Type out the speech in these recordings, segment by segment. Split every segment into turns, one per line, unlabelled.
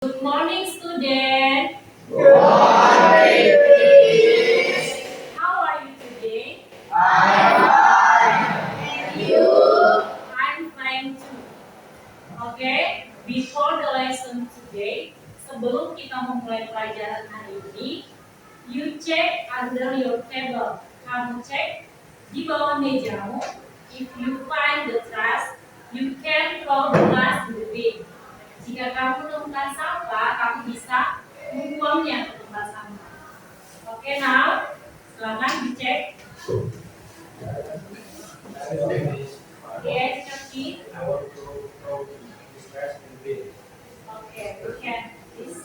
Good morning, student.
Good morning, Miss.
How are you today?
I'm fine. And you?
I'm fine too. Okay, before the lesson today, sebelum kita memulai pelajaran hari ini, you check under your table. Kamu cek di bawah mejamu. If you find the trash, you can throw the trash in the bin. Jika kamu menemukan sampah, kamu bisa membuangnya ke tempat sampah. Oke, now silakan dicek. Yes, Kaki.
I want to throw this trash in the bin.
Okay, we can. Please.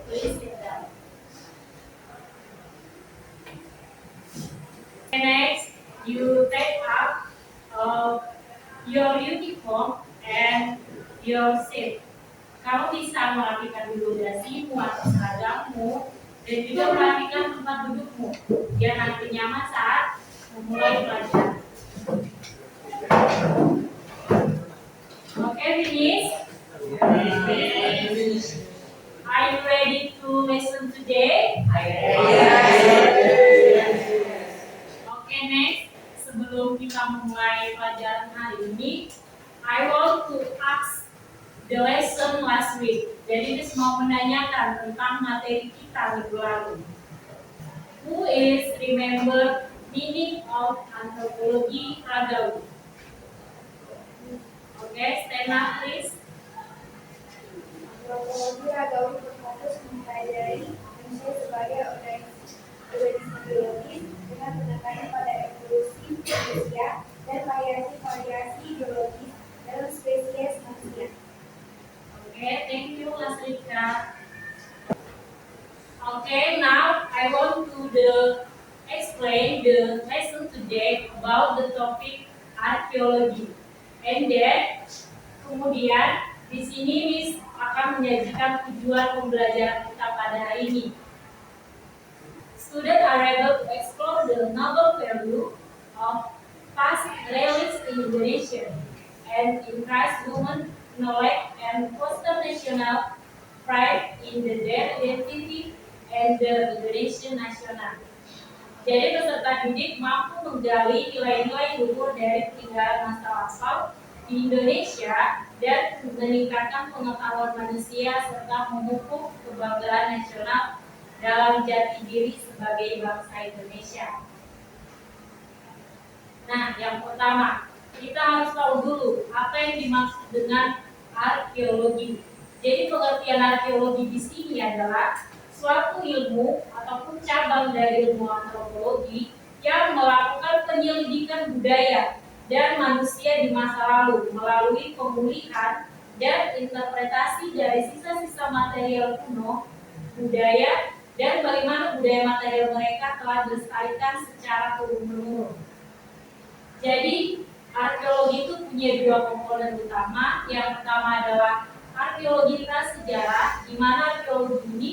Please sit down. Next, you take up your uniform and your seat. Kamu bisa merapikan dulu dasimu atau seragammu dan juga merapikan tempat dudukmu biar nanti nyaman saat memulai pelajaran. Okay, finish? Are you ready to listen today? Okay, next. Sebelum kita memulai pelajaran hari ini, I want to ask the lesson last week. Jadi kita mau menanyakan tentang materi kita minggu lalu. Who is remember meaning of anthropology ragawi? Okay, stand up please.
Antropologi ragawi berfokus mempelajari manusia sebagai organisme biologis dengan penekanan pada evolusi manusia dan variasi biologis dalam spesies manusia.
Okay, thank you, Lasrika. Okay, now I want to explain the lesson today about the topic archaeology. And then, kemudian di sini Miss akan menyajikan tujuan pembelajaran kita pada hari ini. Students are able to explore the noble value of past relics in Indonesia and increase human knowledge and foster national pride in their identity and the Indonesian national. Jadi peserta didik mampu menggali nilai-nilai luhur dari peninggalan masa lampau di Indonesia dan meningkatkan pengetahuan manusia serta memupuk kebanggaan nasional dalam jati diri sebagai bangsa Indonesia. Nah, yang pertama, kita harus tahu dulu apa yang dimaksud dengan arkeologi. Jadi pengertian arkeologi di sini adalah suatu ilmu ataupun cabang dari ilmu antropologi yang melakukan penyelidikan budaya dan manusia di masa lalu melalui pemulihan dan interpretasi dari sisa-sisa material kuno, budaya, dan bagaimana budaya material mereka telah dilestarikan secara turun-menurun. Jadi, arkeologi itu punya dua komponen utama. Yang pertama adalah arkeologi prasejarah, di mana arkeologi ini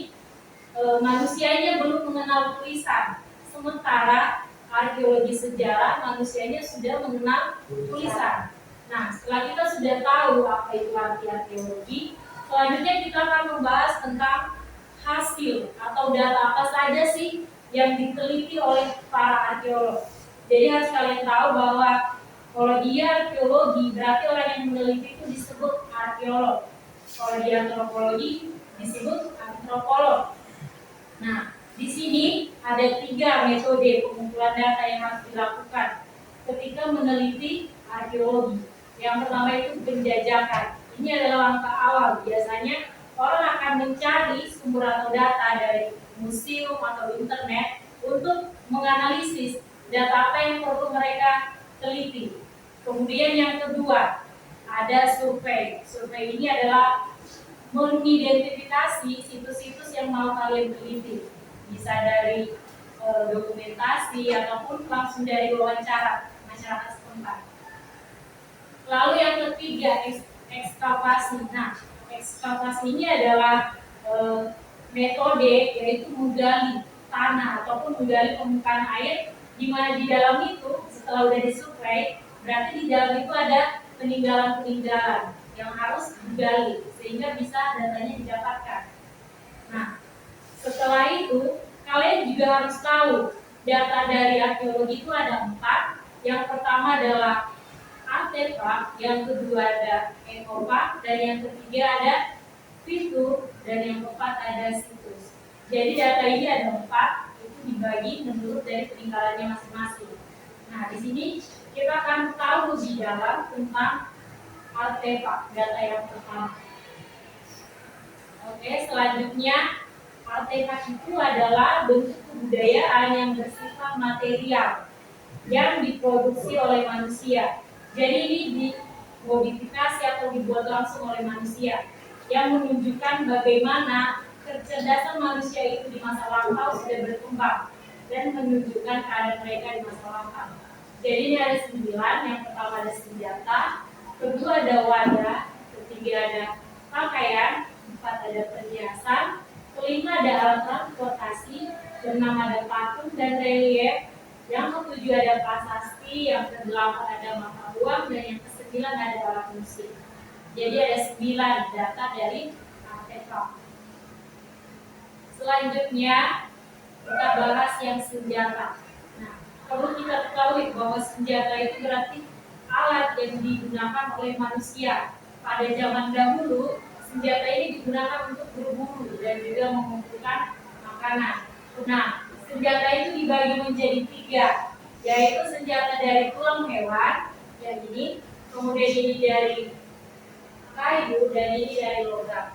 manusianya belum mengenal tulisan. Sementara arkeologi sejarah, manusianya sudah mengenal tulisan. Nah, setelah kita sudah tahu apa itu arti arkeologi, selanjutnya kita akan membahas tentang hasil atau data apa saja sih yang diteliti oleh para arkeolog. Jadi harus kalian tahu bahwa kalau dia arkeologi, berarti orang yang meneliti itu disebut arkeolog. Kalau dia antropologi, disebut antropolog. Nah, di sini ada 3 metode pengumpulan data yang harus dilakukan ketika meneliti arkeologi. Yang pertama itu penjajakan. Ini adalah langkah awal. Biasanya orang akan mencari sumber atau data dari museum atau internet untuk menganalisis data apa yang perlu mereka teliti. Kemudian yang kedua, ada survei. Survei ini adalah mengidentifikasi situs-situs yang mau kalian teliti. Bisa dari dokumentasi ataupun langsung dari wawancara masyarakat setempat. Lalu yang ketiga, ekskavasi. Nah, ekskavasi ini adalah metode yaitu menggali tanah ataupun menggali permukaan air di mana di dalam itu setelah udah disuplai, berarti di dalam itu ada peninggalan-peninggalan yang harus digali sehingga bisa datanya didapatkan. Nah, setelah itu kalian juga harus tahu data dari arkeologi itu ada 4. Yang pertama adalah artefak, yang kedua ada ekopak, dan yang ketiga ada fitur, dan yang keempat ada situs. Jadi data ini ada 4, itu dibagi menurut dari peninggalannya masing-masing. Nah, di sini kita akan tahu lebih dalam tentang artefak, data yang pertama. Oke, selanjutnya artefak itu adalah bentuk kebudayaan yang bersifat material yang diproduksi oleh manusia. Jadi ini dimodifikasi atau dibuat langsung oleh manusia yang menunjukkan bagaimana kecerdasan manusia itu di masa lampau sudah berkembang dan menunjukkan keadaan mereka di masa lampau. Jadi ini ada 9, yang pertama ada senjata, kedua ada wadah, ketiga ada pakaian, 4 ada perhiasan, kelima ada alat transportasi, keenam ada patung dan relief, yang ketujuh ada prasasti, yang kedelapan ada mata uang, dan yang kesembilan ada alat musik. Jadi ada 9 data dari artefak. Selanjutnya kita bahas yang senjata. Nah, perlu kita ketahui bahwa senjata itu berarti alat yang digunakan oleh manusia. Pada zaman dahulu, senjata ini digunakan untuk berburu dan juga mengumpulkan makanan. Nah, senjata itu dibagi menjadi 3, yaitu senjata dari tulang hewan, yang ini, kemudian ini dari kayu, dan ini dari logam.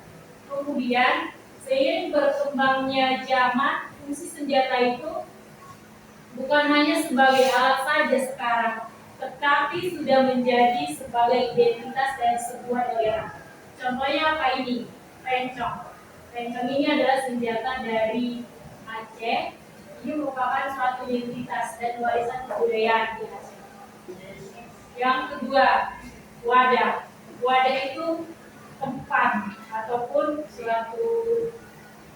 Kemudian seiring berkembangnya zaman, fungsi senjata itu bukan hanya sebagai alat saja sekarang, tetapi sudah menjadi sebagai identitas dari sebuah daerah. Contohnya apa ini? Rencong. Rencong ini adalah senjata dari Aceh. Ini merupakan suatu identitas dan warisan kebudayaan di Aceh. Yang kedua, wadah. Wadah itu tempat ataupun suatu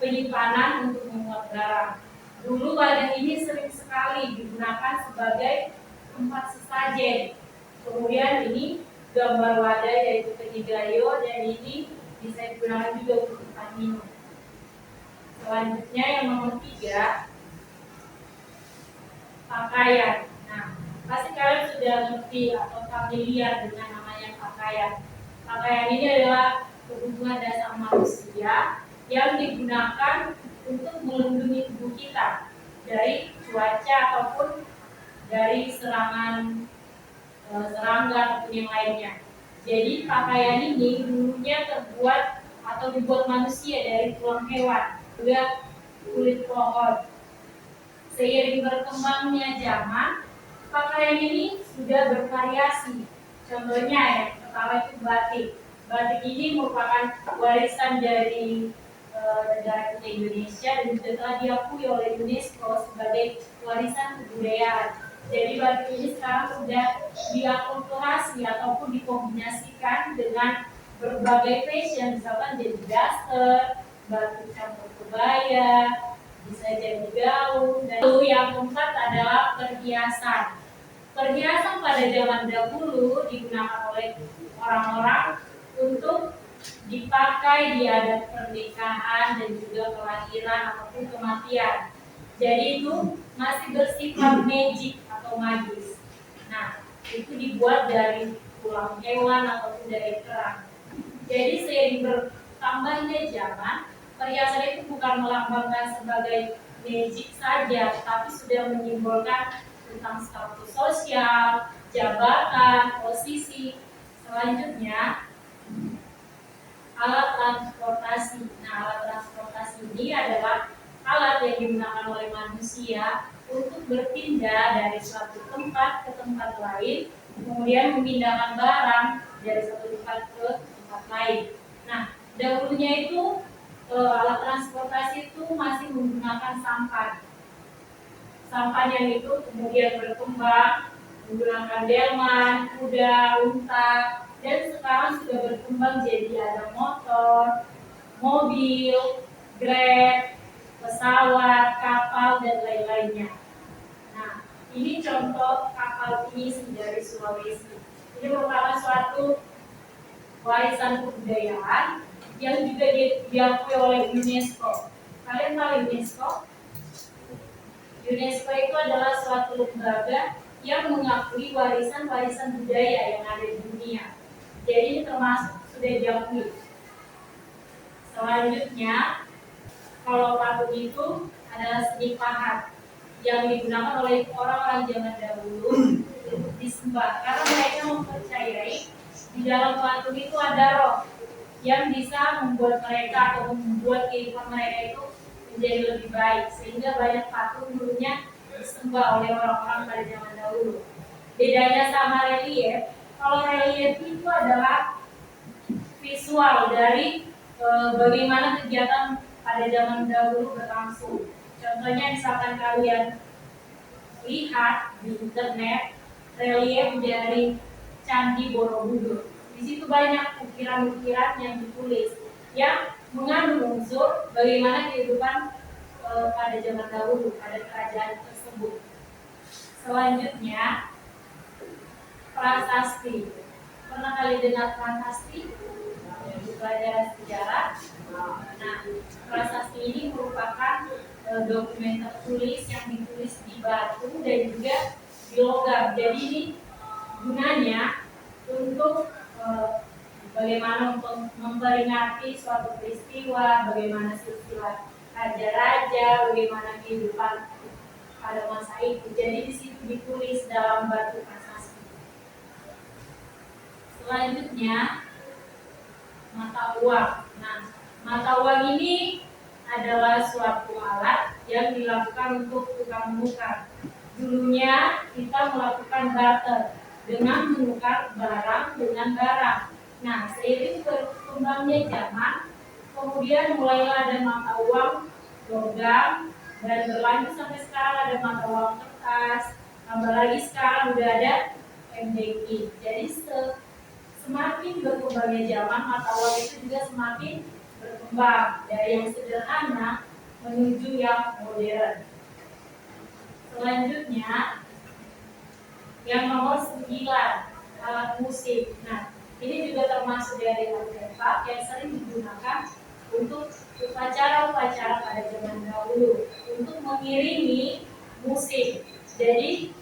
penyimpanan untuk memuat barang. Dulu wadah ini sering sekali digunakan sebagai tempat sesajen. Kemudian ini gambar wadah yaitu kedigayo, dan ini bisa digunakan juga untuk tempat minum. Selanjutnya yang nomor 3, pakaian. Nah, pasti kalian sudah ngerti atau familiar dengan namanya pakaian. Pakaian ini adalah kebutuhan dasar manusia yang digunakan untuk melindungi tubuh kita dari cuaca ataupun dari serangan serangga ataupun yang lainnya. Jadi pakaian ini dulunya terbuat atau dibuat manusia dari tulang hewan, juga kulit pohon. Seiring berkembangnya zaman, pakaian ini sudah bervariasi. Contohnya yang pertama itu batik. Batik ini merupakan warisan dari negara kita Indonesia dan juga telah diakui oleh UNESCO sebagai warisan kebudayaan. Jadi batik ini sekarang sudah diakulturasi ataupun dikombinasikan dengan berbagai fashion, misalkan jadi daster, batik campur kebaya, bisa jadi gaun. Dan yang keempat adalah perhiasan. Perhiasan pada zaman dahulu digunakan oleh orang-orang untuk dipakai di adat pernikahan dan juga kelahiran ataupun kematian. Jadi itu masih bersifat magic atau magis. Nah, itu dibuat dari tulang hewan ataupun dari kerang. Jadi seiring bertambahnya zaman, perhiasan itu bukan melambangkan sebagai magic saja, tapi sudah menyimbolkan tentang status sosial, jabatan, posisi. Selanjutnya, alat transportasi. Nah, alat transportasi ini adalah alat yang digunakan oleh manusia untuk berpindah dari suatu tempat ke tempat lain, kemudian memindahkan barang dari satu tempat ke tempat lain. Nah, dahulunya itu alat transportasi itu masih menggunakan sampan. Sampan yang itu kemudian berkembang menggunakan delman, kuda, unta, dan sekarang sudah berkembang jadi ada motor, mobil, grab, pesawat, kapal, dan lain-lainnya. Nah, Ini contoh kapal Timis dari Sulawesi. Ini merupakan suatu warisan kebudayaan yang juga diakui oleh UNESCO. Kalian tahu UNESCO? UNESCO itu adalah suatu lembaga yang mengakui warisan-warisan budaya yang ada di dunia. Jadi ini termasuk sudah diakui. Selanjutnya, kalau patung itu adalah seni pahat yang digunakan oleh orang-orang zaman dahulu untuk disembah, karena mereka mempercayai di dalam patung itu ada roh yang bisa membuat mereka atau membuat kehidupan mereka itu menjadi lebih baik, sehingga banyak patung dulunya disembah oleh orang-orang pada zaman dahulu. Bedanya sama relief, kalau relief itu adalah visual dari bagaimana kegiatan pada zaman dahulu berlangsung. Contohnya misalkan kalian lihat di internet relief dari Candi Borobudur. Di situ banyak ukiran-ukiran yang ditulis yang mengandung unsur bagaimana kehidupan pada zaman dahulu pada kerajaan tersebut. Selanjutnya, prasasti. Pernah kali dengar prasasti? Di pelajaran sejarah. Nah, prasasti ini merupakan dokumen tertulis yang ditulis di batu dan juga di logam. Jadi ini gunanya untuk bagaimana memperingati suatu peristiwa, bagaimana silsilah raja-raja, bagaimana kehidupan pada masa itu. Jadi di situ ditulis dalam batu prasasti. Selanjutnya, mata uang. Nah, mata uang ini adalah suatu alat yang dilakukan untuk tukar menukar. Dulunya kita melakukan barter dengan menukar barang dengan barang. Nah, seiring berkembangnya zaman, kemudian mulailah ada mata uang logam dan berlanjut sampai sekarang ada mata uang kertas. Tambah lagi sekarang udah ada MDQ. Jadi semakin berkembangnya zaman, mata uang itu juga semakin berkembang dari yang sederhana menuju yang modern. Selanjutnya, yang nomor 9, alat musik. Nah, ini juga termasuk dari artefak yang sering digunakan untuk upacara-upacara pada zaman dahulu untuk mengiringi musik. Jadi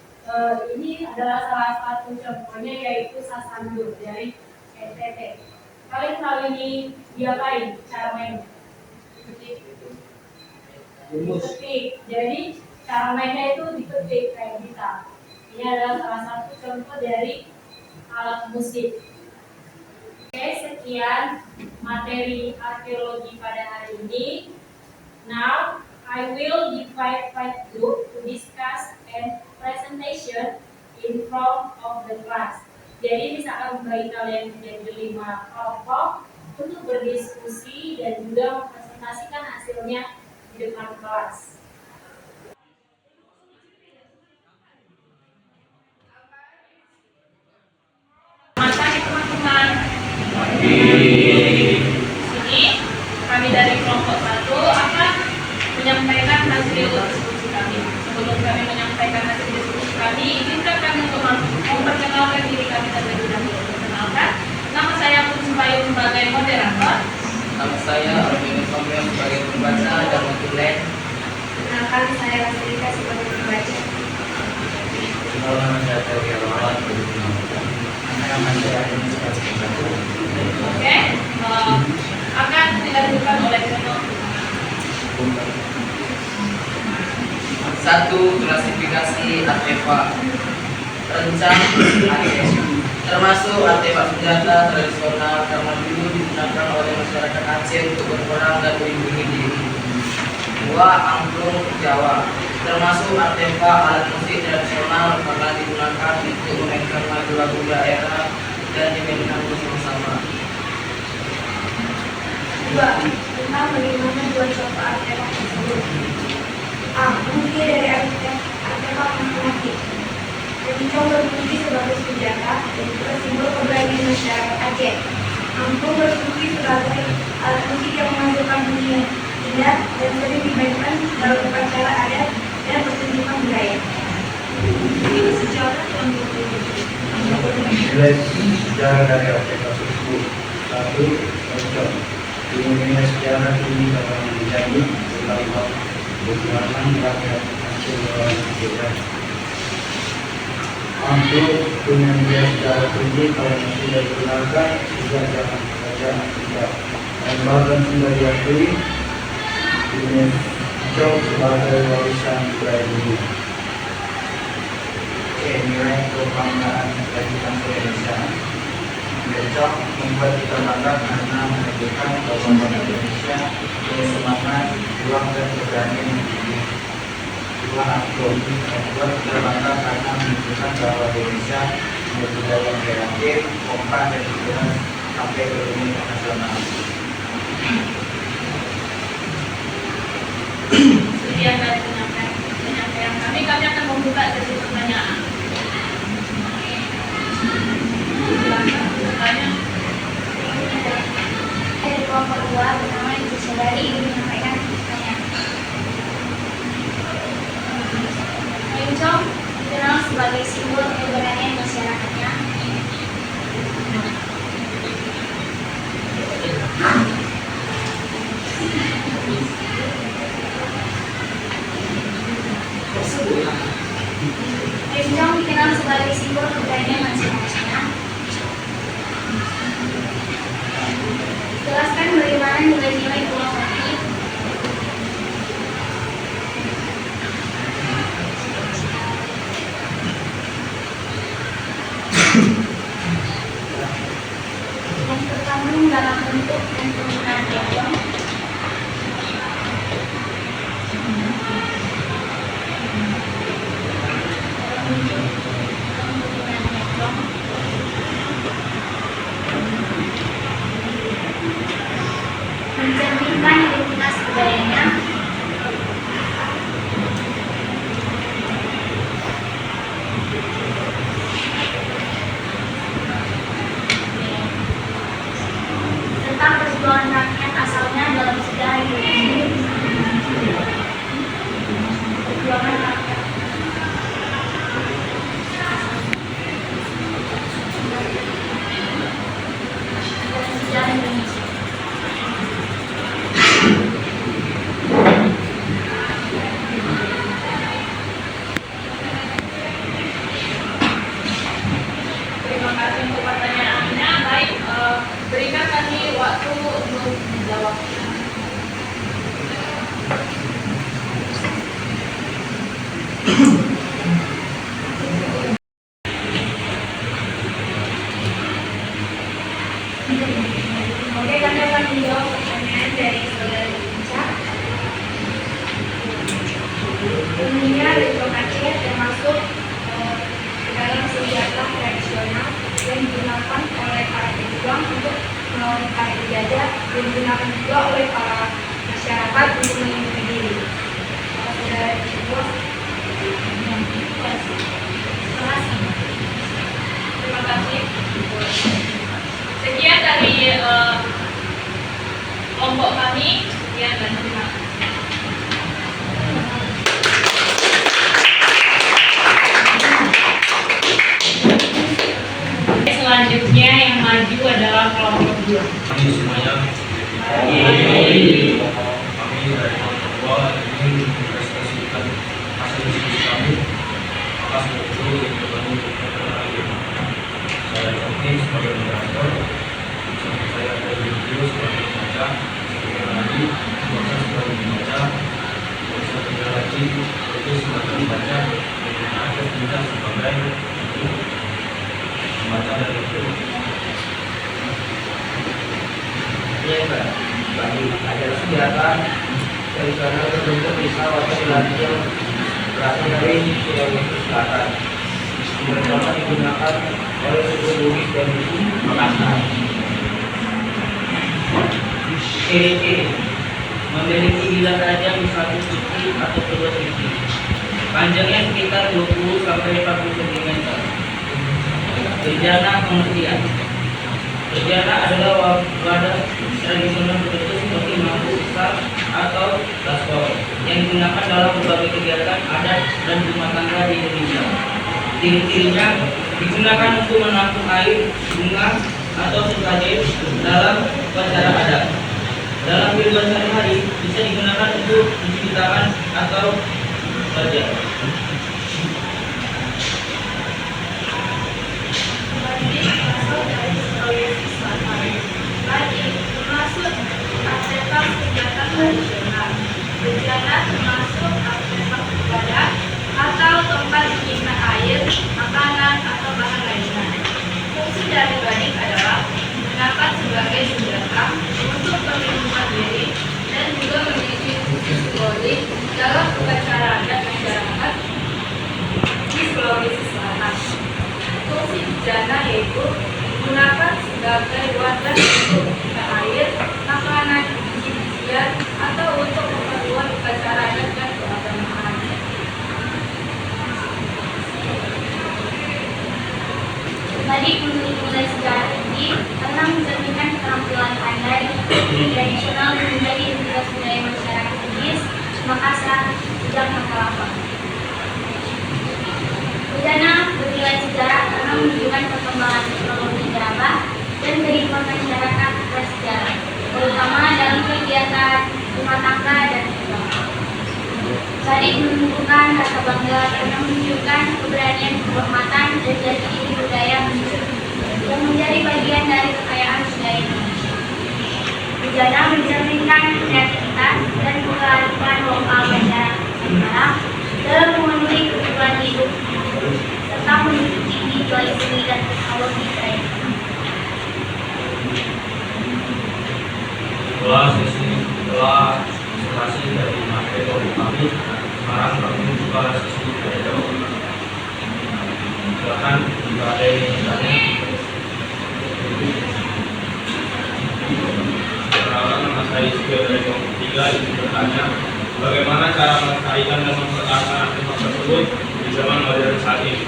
ini adalah salah satu contohnya yaitu sasandur dari NTT. Kalian tahu ini diapain cara main? Dipetik. Jadi cara mainnya itu dipetik kayak gitar. Ini adalah salah satu contoh dari alat musik. Oke, sekian materi arkeologi pada hari ini. Now I will divide 5 group to discuss and presentation in front of the class. Jadi misalkan bagi kalian menjadi 5 kelompok untuk berdiskusi dan juga mempresentasikan hasilnya di depan kelas. Matanya teman-teman. Sini kami dari kelompok 1 akan menyampaikan hasil diskusi kami. Sebelum kami menyampaikan hasil diskusi kami, izinkan kami untuk memperkenalkan diri kami terlebih dahulu. Perkenalkan, nama saya Putri Bayu sebagai moderator.
Nama saya Arvin Komel sebagai pembaca dan menulis.
Kenalkan, saya Rasulika sebagai pembaca.
Nama saya Tewi Alawan sebagai penonton. Nama saya Adi sebagai pembaca.
Oke, akan dilakukan oleh penonton.
1. Klasifikasi artefak. Rencang Aceh, termasuk artefak senjata tradisional karena dulu digunakan oleh masyarakat Aceh untuk berperang dan melindungi diri. 2. Angklung Jawa, termasuk artefak alat musik tradisional karena digunakan untuk memainkan lagu-lagu daerah dan dimainkan bersama-sama.
2. Tentang bagaimana dua contoh artefak tersebut. A. Fungsi dari artefak masing-masing. Rencong berfungsi sebagai senjata dan juga simbol keberanian masyarakat Aceh. Angklung berfungsi sebagai alat musik yang menghasilkan bunyi indah dan sering dimainkan dalam upacara adat dan pertunjukan budaya.
Nilai sejarah dari ATK tersebut. 1. Cocok. Nilai sejarah ini dapat menjadi betapa perjuangan rakyat Aceh melawan penjajah. Untuk punya nilai sejarah tinggi kalau sudah digunakan juga jangan kerajaan tidak. Dan bahkan sudah diakui dunia Cok sebagai warisan budaya dunia. Nilai kebanggaan bagi bangsa Indonesia. Besok membuat kita bangga karena menunjukkan bahwa bangsa Indonesia punya semangat, juang dan keberanian yang tinggi. 2. Aktor membuat kita bangga karena menunjukkan bahwa Indonesia punya budaya yang kreatif, kompak dan juga sampai ke dunia internasional.
Sekian dari penyampaian kami akan membuka sesi pertanyaan. Silakan bertanya.
Dari kelompok 2 bernama Ibu Sadari ingin menyampaikan pertanyaan. Encong dikenal sebagai simbol keberanian masyarakatnya. Encong dikenal sebagai simbol keberanian masyarakatnya. Jelaskan bagaimana nilai-nilai kelompok ini. Yang terkandung dalam bentuk dan penggunaan encong. Mencerminkan identitas budayanya. Tentang perjuangan rakyat asalnya dalam sejarah Indonesia. Perjuangan rakyat. Dalam sejarah Indonesia.
Terima kasih untuk pertanyaannya. Baik, berikan kami waktu untuk menjawab.
Oke, kami akan menjawab pertanyaan dari saudara Ica. Umumnya Encong Aceh termasuk ke dalam senjata tradisional yang digunakan oleh para pejuang untuk melawan para penjajah dan digunakan juga oleh para masyarakat untuk melindungi diri. Saudara Ica.
Terima kasih. Sekian dari kelompok kami. Sekian dan terima kasih. Selanjutnya yang maju adalah kelompok 2.
Kami semuanya, kami dari kelompok 2 ingin mempresentasikan hasil diskusi kami atas buku yang terbangun saya Joki sebagai moderator, saya dari video sebagai pembaca, sebagai lagi, proses sebagai pembaca, proses lagi, itu sebagai pembaca, dan akhir kita sebagai pembaca dari itu.
Iya, Mbak. Bagi adalah senjata dari sana berbentuk pisau atau belati yang berasal dari Sulawesi Selatan. Pertama digunakan oleh suku Bugis dan Makassar. Ciri-ciri memiliki bilah tajam di satu sisi atau kedua sisi. Panjangnya sekitar 20 sampai 40 cm. Bejana pengertian. Bejana adalah wadah tradisional tertentu seperti mangkuk besar atau baskor yang digunakan dalam berbagai kegiatan adat dan rumah tangga di Indonesia. Ciri-cirinya digunakan untuk menampung air, bunga, atau sebagai dalam upacara adat. Dalam kehidupan sehari-hari bisa digunakan untuk mencuci tangan atau kerja.
Termasuk aktivitas kegiatan tradisional. Bejana termasuk aktivitas ibadah atau tempat menyimpan air, makanan, atau bahan lainnya. Fungsi dari badik adalah digunakan sebagai senjata untuk perlindungan diri dan juga memiliki fungsi simbolik dalam upacara adat masyarakat di Sulawesi Selatan. Fungsi bejana yaitu digunakan sebagai wadah untuk menyimpan air, makanan, biji-bijian, atau untuk keperluan upacara adat dan keagamaan. Tadi menurut nilai sejarah ini karena mencerminkan keterampilan pandai tradisional menjadi identitas budaya masyarakat Bugis Makassar sejak masa lampau. Bejana bernilai sejarah karena menunjukkan perkembangan teknologi gerabah dan kehidupan masyarakat prasejarah, terutama dalam kegiatan rumah tangga dan agama. Badik menunjukkan rasa bangga karena menunjukkan keberanian, kehormatan, dan jati diri budaya yang menjadi bagian dari kekayaan budaya Indonesia. Bejana mencerminkan kreativitas dan kearifan lokal masyarakat Nusantara dalam memenuhi kebutuhan hidup serta menjunjung tinggi nilai seni dan teknologi tradisional.
Setelah presentasi dari materi kami, sekarang kami buka sesi tanya jawab. Silakan jika ada yang ingin bertanya. Perkenalkan, nama saya Iskil dari kelompok 3 ingin bertanya, bagaimana cara melestarikan dan mempertahankan artefak tersebut di zaman modern saat ini?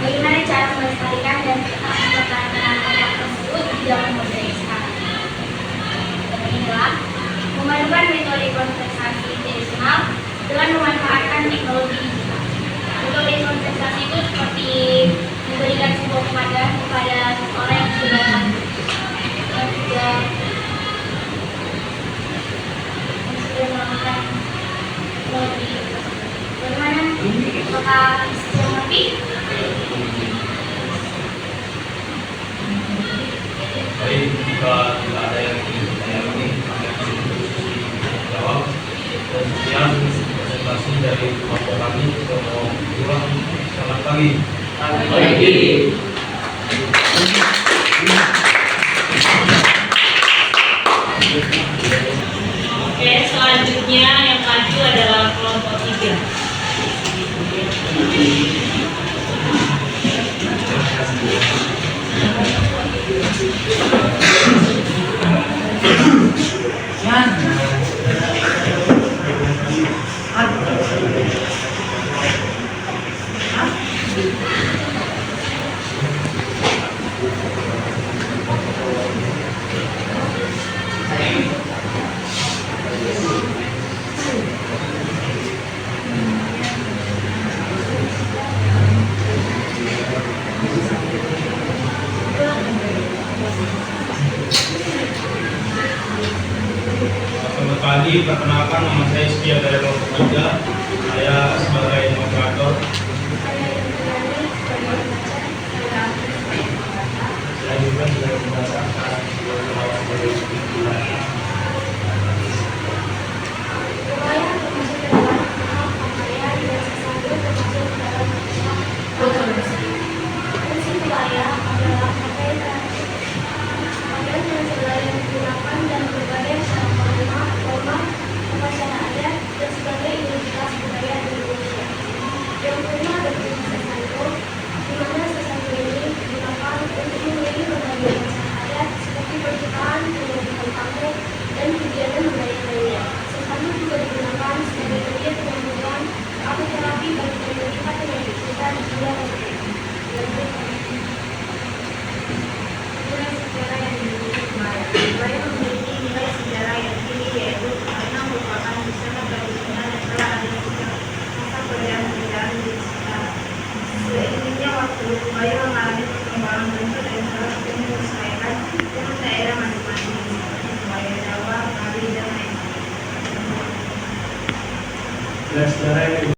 Bagaimana cara melestarikan dan mempertahankan artefak tersebut di zaman modern sekarang? Inilah memadukan metode konservasi tradisional dengan memanfaatkan teknologi digital. Metode konservasi itu seperti memberikan sebuah penghargaan kepada seseorang yang sudah melakukan teknologi. Bagaimana? Apakah siap mengerti?
Baik, jika tidak ada yang ingin bertanya lagi, kami akan menutup sesi jawab. Dan sekian presentasi dari kelompok kami. Selamat pagi.
Selamat pagi.
Oke, selanjutnya yang maju adalah kelompok 3.
Selamat pagi, perkenalkan nama saya Setia dari kelompok 3. Saya sebagai moderator. Saya juga sudah mendapatkan pengawas dari
Yang kelima adalah sesanto, di mana sesanto ini digunakan untuk mengiringi berbagai
dan saudara yang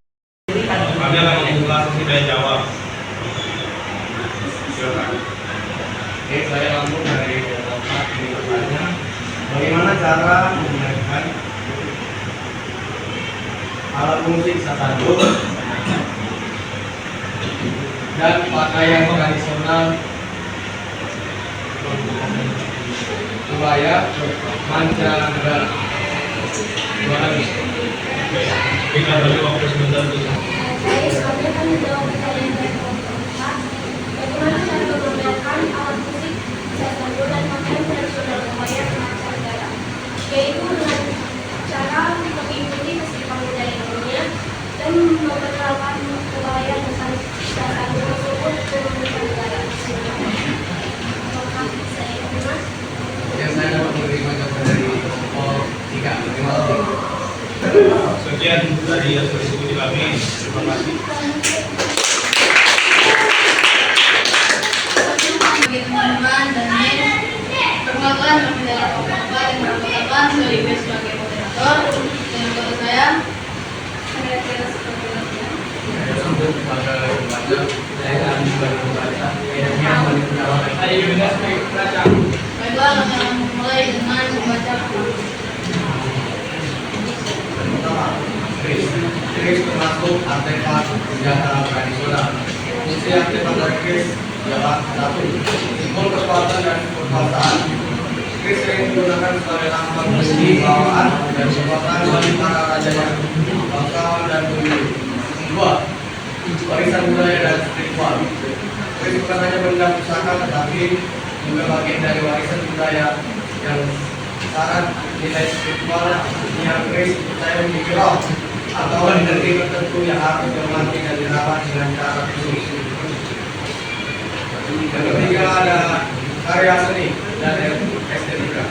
Kami akan membuka sesi tanya jawab. Silakan.
Oke, saya langsung dari Bapak ini bertanya, bagaimana cara menggunakan alat musik sasago dan pakaian tradisional budaya mancanegara. Gimana nih?
Kita beri waktu sebentar untuk
Saya sebenarnya akan menjawab pertanyaan dari Bapak. Bagaimana cara menggunakan alat musik sasago dan pakaian tradisional budaya mancanegara? Yaitu dengan cara mengikuti festival budaya dunia dan memperkenalkan budaya sasago tersebut ke mancanegara. Apakah saya benar?
Yang saya dapat menerima jawaban dari Jika. Terima kasih.
sekian dari yang diskusi kami. Terima kasih.
Bagi teman-teman dan perkenalkan kami dari Bapak yang merupakan sebagai sebagai moderator dengan kata saya kira-kira seperti itu.
Saya sambut kepada pembaca. Saya akan membantu membaca. Bedanya menjawab. Saya juga sebagai pembaca.
Baiklah, kami akan memulai dengan membaca
Pertama, keris termasuk artefak senjata tradisional. Fungsi artefak dari keris adalah satu, simbol kekuatan dan kekuasaan. Keris sering digunakan sebagai lambang besi, bawaan, dan kekuasaan bagi para rajanya, bangsawan dan pemimpin. Dua, warisan budaya dan spiritual. Keris bukan hanya benda pusaka, tetapi juga bagian dari warisan budaya yang syarat nilai spiritual yang keris saya memiliki roh atau energi tertentu yang harus dihormati dan dirawat dengan cara khusus. Yang ketiga ada karya seni dan estetika.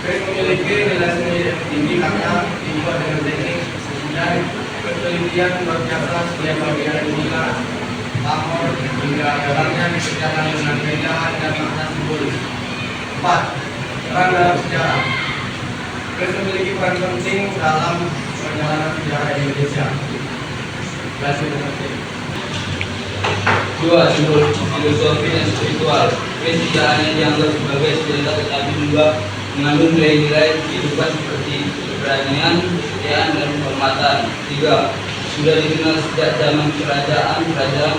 Keris memiliki nilai seni yang tinggi karena dibuat dengan teknik dan penelitian berjasa setiap bagian gula, pamor hingga dalamnya dikerjakan dengan keindahan dan makna simbolis. 4. Peran dalam sejarah. Keris memiliki peran penting dalam perjalanan sejarah Indonesia. Terima kasih.
Dua, simbol filosofi dan spiritual. Keris tidak hanya dianggap sebagai senjata tetapi juga mengandung nilai-nilai kehidupan seperti keberanian, kesetiaan, dan penghormatan. Tiga, sudah dikenal sejak zaman kerajaan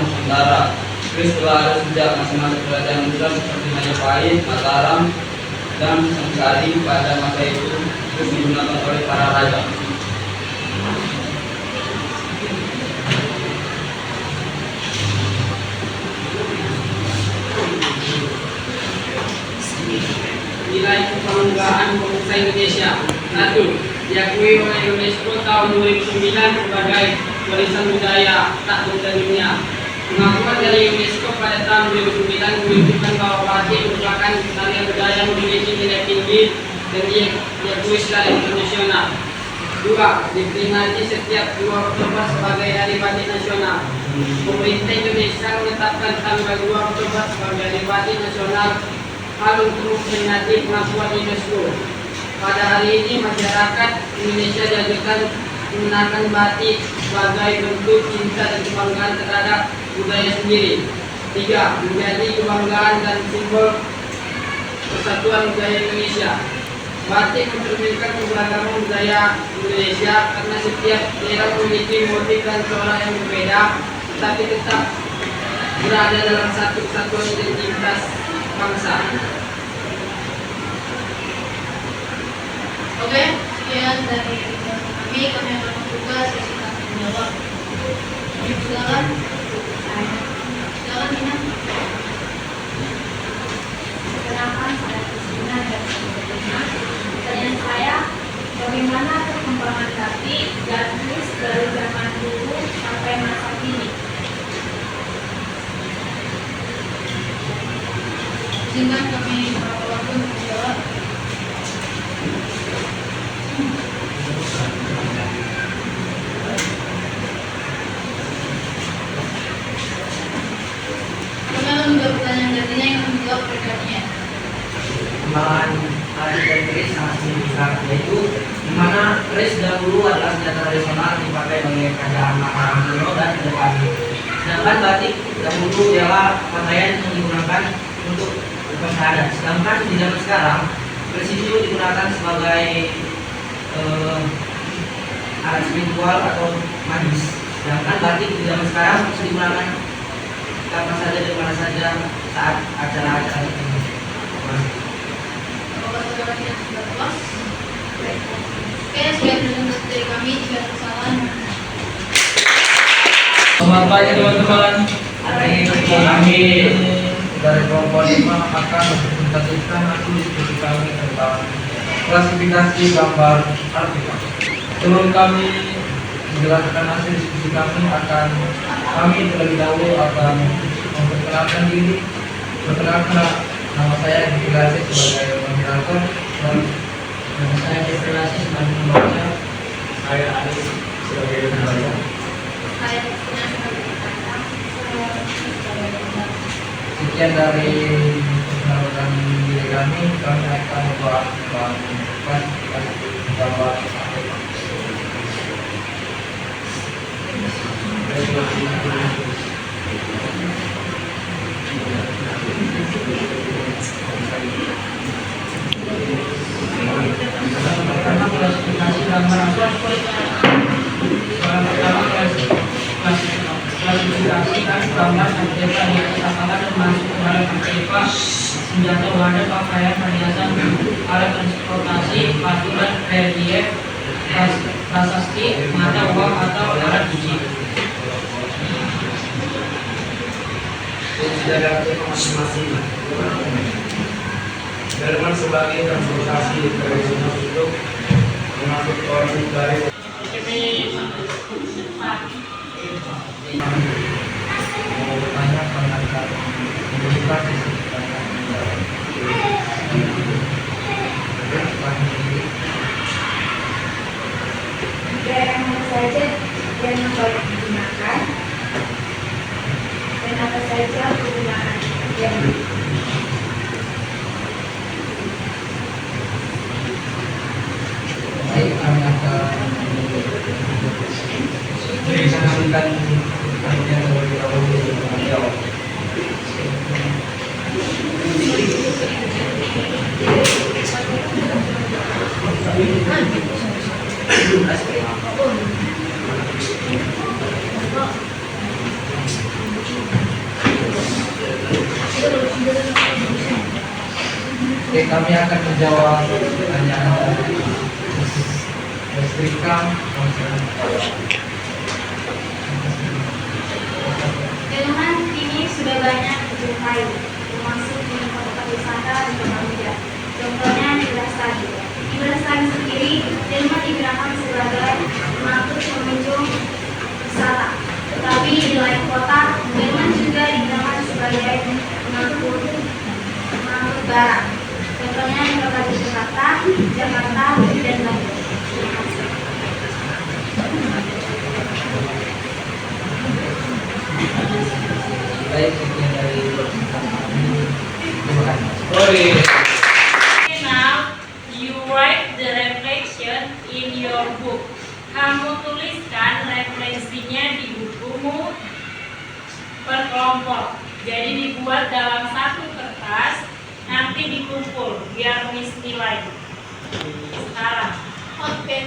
Nusantara. Keris telah ada sejak masa-masa kerajaan Islam seperti Majapahit, Mataram, dan Sangkari. Pada masa itu keris digunakan oleh para raja.
Nilai kebanggaan bangsa Indonesia. 1. Diakui oleh UNESCO tahun 2009 sebagai warisan budaya tak benda dunia. Pengakuan dari UNESCO pada tahun 2009 menunjukkan bahwa batik merupakan karya budaya yang memiliki nilai tinggi dan diakui secara internasional. 2. Diperingati setiap 2 Oktober sebagai Hari Batik Nasional. Pemerintah Indonesia menetapkan tanggal 2 Oktober sebagai Hari Batik Nasional untuk memperingati pengakuan UNESCO. Pada hari ini masyarakat Indonesia dianjurkan menggunakan batik sebagai bentuk cinta dan kebanggaan terhadap budaya sendiri. 3. Menjadi kebanggaan dan simbol persatuan budaya Indonesia. Batik mencerminkan keberagaman budaya Indonesia karena setiap daerah memiliki motif dan corak yang berbeda, tetapi tetap berada dalam satu kesatuan identitas bangsa.
Oke, sekian dari kami akan membuka sesi tanya jawab. Silakan. Silakan Nina.
Perkenalkan saya Kristina dan sebagainya. Pertanyaan saya, bagaimana perkembangan batik dan keris dari zaman dulu sampai masa kini?
Izinkan kami beberapa waktu untuk menjawab. Kami akan menjawab pertanyaan dari Nina yang akan menjawab berikutnya.
Perkembangan batik dan keris sangat signifikan, yaitu di mana keris dahulu adalah senjata tradisional dipakai oleh kerajaan Mataram kuno dan Majapahit. Sedangkan batik dahulu ialah pakaian yang digunakan untuk bersyahadat. Sedangkan di zaman sekarang keris itu digunakan sebagai alat spiritual atau magis. Sedangkan batik di zaman sekarang bisa digunakan kapan saja dan mana saja saat acara-acara tertentu.
Apakah saudara yang sudah puas? Oke, sekian penjelasan dari kami. Jika ada kesalahan,
Selamat pagi teman-teman. Kami dari kelompok 5 akan mempresentasikan hasil diskusi kami tentang klasifikasi gambar artefak. Sebelum kami menjelaskan hasil diskusi kami terlebih dahulu akan memperkenalkan diri. Perkenalkan, nama saya Dikilasi sebagai moderator dan nama saya Dikilasi sebagai pembaca. Saya Aris sebagai pembaca.
saya Kristina sebagai penanya.
Sekian dari perkenalkan diri kami akan membahas tentang klasifikasi gambar artefak. Pertama klasifikasi gambar klasifikasikan gambar artefak di atas alat termasuk barang artefak, senjata, wadah, pakaian, perhiasan, alat transportasi, batu dan relief, prasasti, mata uang atau alat biji.
Sejarah masing-masing. Delman sebagai transportasi tradisional untuk mengangkut orang dari
Mau bertanya tentang komunikasi
Daerah mana saja yang banyak digunakan dan apa saja penggunaan yang
baik, kami akan menyaksikan yang terlebih dahulu menjawab. Oke, kami akan menjawab pertanyaan dari Restrika.
Delman kini sudah banyak dijumpai, termasuk di tempat wisata dan tempat muda. Contohnya di Brastagi. Di Brastagi sendiri, Delman digunakan sebagai pengangkut pengunjung wisata. Tetapi di lain kota, Delman juga digunakan sebagai pengangkut barang. Contohnya di kota Jakarta, dan Bandung. Terima kasih.
Baik, sekian dari kami. Terima kasih.
Okay, now you write the reflection in your book. Kamu tuliskan refleksinya di bukumu per kelompok. Jadi dibuat dalam satu kertas, nanti dikumpul biar Miss nilai. Sekarang.
Oke.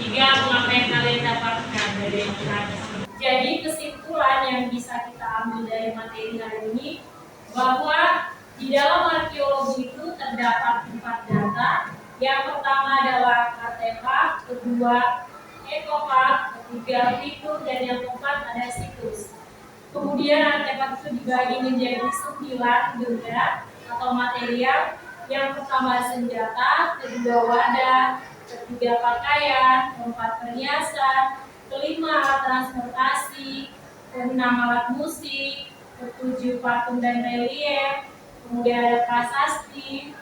Tiga apa yang kalian dapatkan dari materi. Jadi kesimpulan yang bisa kita ambil dari materi hari ini bahwa di dalam arkeologi itu terdapat 4 data. Yang pertama adalah artefak, kedua ekofak, ketiga fitur, dan yang keempat ada situs. Kemudian artefak itu dibagi menjadi 9 benda atau material. Yang pertama senjata, kedua wadah, ketiga pakaian, keempat perhiasan, kelima alat transportasi, keenam alat musik, ketujuh patung dan relief, kemudian ada prasasti.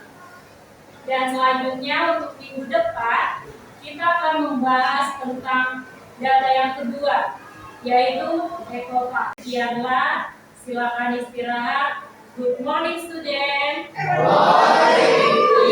Dan selanjutnya untuk minggu depan kita akan membahas tentang data yang kedua, yaitu ekofak. Sekianlah, Silakan istirahat. Good morning, student.
Good morning.